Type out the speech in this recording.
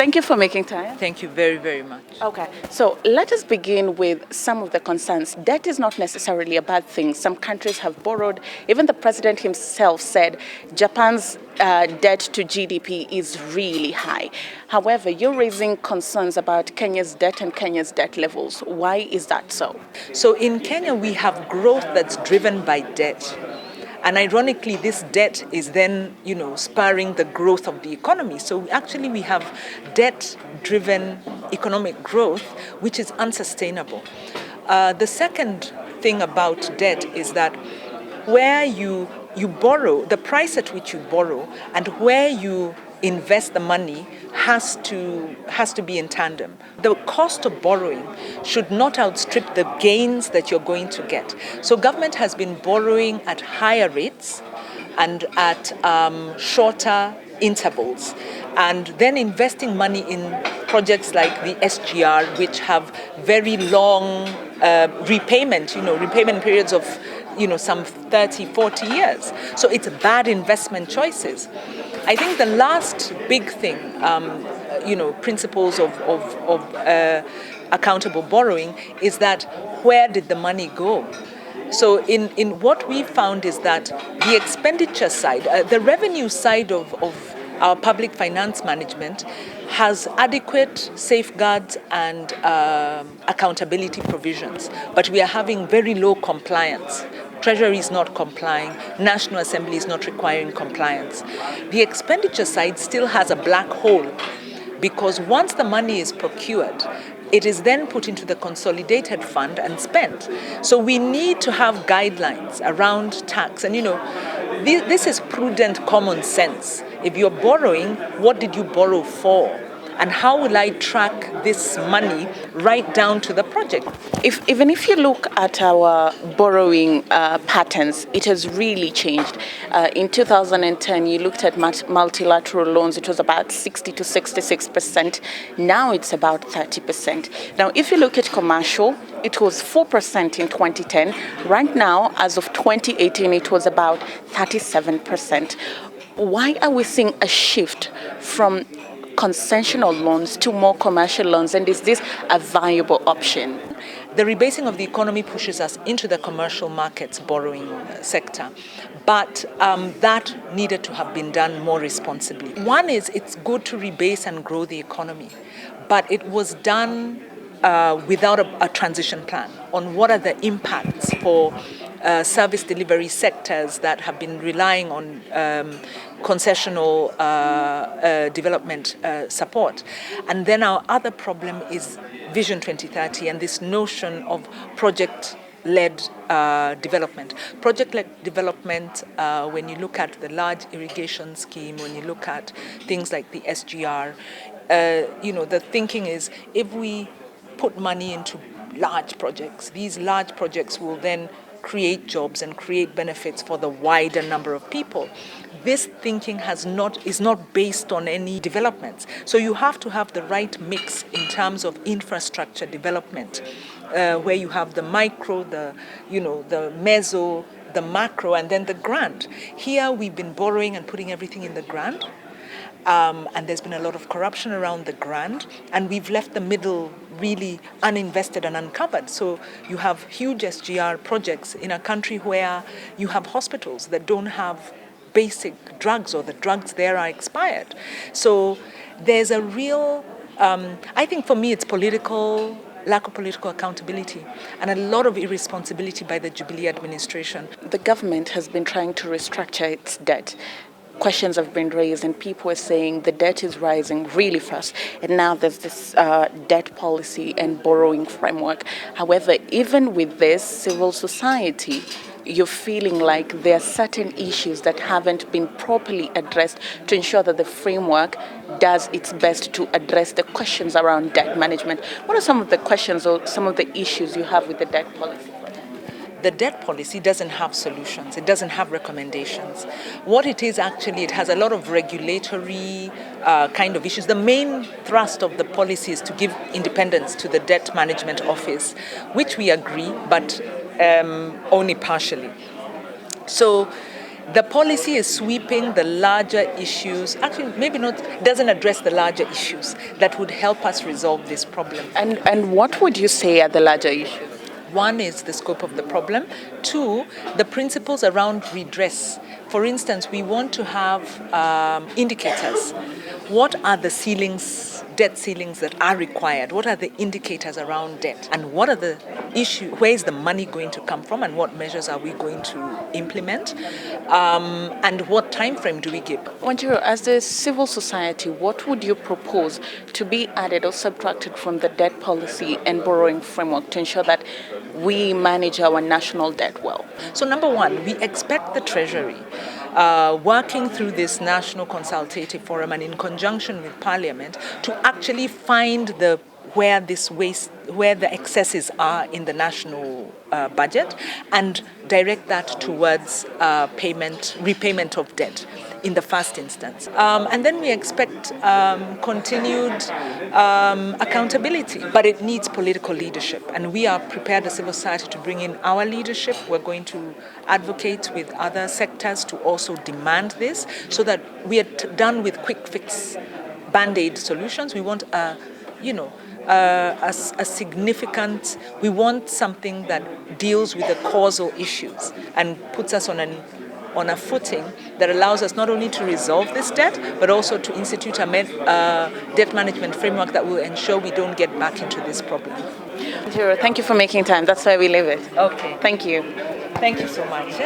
Thank you for making time. Thank you very, very much. Okay, so let us begin with some of the concerns. Debt is not necessarily a bad thing. Some countries have borrowed. Even the president himself said Japan's debt to GDP is really high. However, you're raising concerns about Kenya's debt and Kenya's debt levels. Why is that so? So in Kenya, we have growth that's driven by debt. And ironically, this debt is then, spurring the growth of the economy. So actually, we have debt-driven economic growth, which is unsustainable. The second thing about debt is that where you borrow, the price at which you borrow, and where you invest the money has to be in tandem. The cost of borrowing should not outstrip the gains that you're going to get. So government has been borrowing at higher rates and at shorter intervals, and then investing money in projects like the SGR, which have very long repayment periods of some 30, 40 years. So it's bad investment choices. I think the last big thing, principles of accountable borrowing is that where did the money go? So in what we found is that the expenditure side, the revenue side of our public finance management has adequate safeguards and accountability provisions, but we are having very low compliance. Treasury is not complying. National Assembly is not requiring compliance. The expenditure side still has a black hole because once the money is procured, it is then put into the consolidated fund and spent. So we need to have guidelines around tax. And this is prudent common sense. If you're borrowing, what did you borrow for? And how will I track this money right down to the project? Even if you look at our borrowing patterns, it has really changed. In 2010, you looked at multilateral loans, it was about 60 to 66%. Now it's about 30%. Now, if you look at commercial, it was 4% in 2010. Right now, as of 2018, it was about 37%. Why are we seeing a shift from concessional loans to more commercial loans, and is this a viable option? The rebasing of the economy pushes us into the commercial markets borrowing sector, but that needed to have been done more responsibly. One is it's good to rebase and grow the economy, but it was done without a transition plan on what are the impacts for service delivery sectors that have been relying on concessional development support. And then our other problem is Vision 2030 and this notion of project-led development. Project-led development, when you look at the large irrigation scheme, when you look at things like the SGR, the thinking is if we put money into large projects, these large projects will then create jobs and create benefits for the wider number of people. This thinking is not based on any developments. So you have to have the right mix in terms of infrastructure development, where you have the micro, the meso, the macro, and then the grant. Here we've been borrowing and putting everything in the grant. And there's been a lot of corruption around the grant, and we've left the middle really uninvested and uncovered. So you have huge SGR projects in a country where you have hospitals that don't have basic drugs, or the drugs there are expired. So there's a real, I think for me it's lack of political accountability and a lot of irresponsibility by the Jubilee administration. The government has been trying to restructure its debt. Questions have been raised and people are saying the debt is rising really fast, and now there's this debt policy and borrowing framework. However, even with this, civil society, you're feeling like there are certain issues that haven't been properly addressed to ensure that the framework does its best to address the questions around debt management. What are some of the questions or some of the issues you have with the debt policy? The debt policy doesn't have solutions. It doesn't have recommendations. What it is actually, it has a lot of regulatory kind of issues. The main thrust of the policy is to give independence to the debt management office, which we agree, but only partially. So The policy is sweeping the larger issues, actually, maybe not, doesn't address the larger issues that would help us resolve this problem. And what would you say are the larger issues? One is the scope of the problem. Two, the principles around redress. For instance, we want to have indicators. What are the ceilings, debt ceilings that are required? What are the indicators around debt? And what are the issues? Where is the money going to come from? And what measures are we going to implement? And what time frame do we give? Wanjiru, as a civil society, what would you propose to be added or subtracted from the debt policy and borrowing framework to ensure that we manage our national debt well? So number one, we expect the Treasury, working through this National Consultative Forum and in conjunction with Parliament, to actually find where the excesses are in the national budget, and direct that towards repayment of debt in the first instance. And then we expect continued accountability, but it needs political leadership. And we are prepared as civil society to bring in our leadership. We're going to advocate with other sectors to also demand this, so that we are done with quick fix band-aid solutions. We want a significant, we want something that deals with the causal issues and puts us on a footing that allows us not only to resolve this debt, but also to institute a debt management framework that will ensure we don't get back into this problem. Wanjiru, thank you for making time. That's why we leave it. Okay. Thank you. Thank you so much.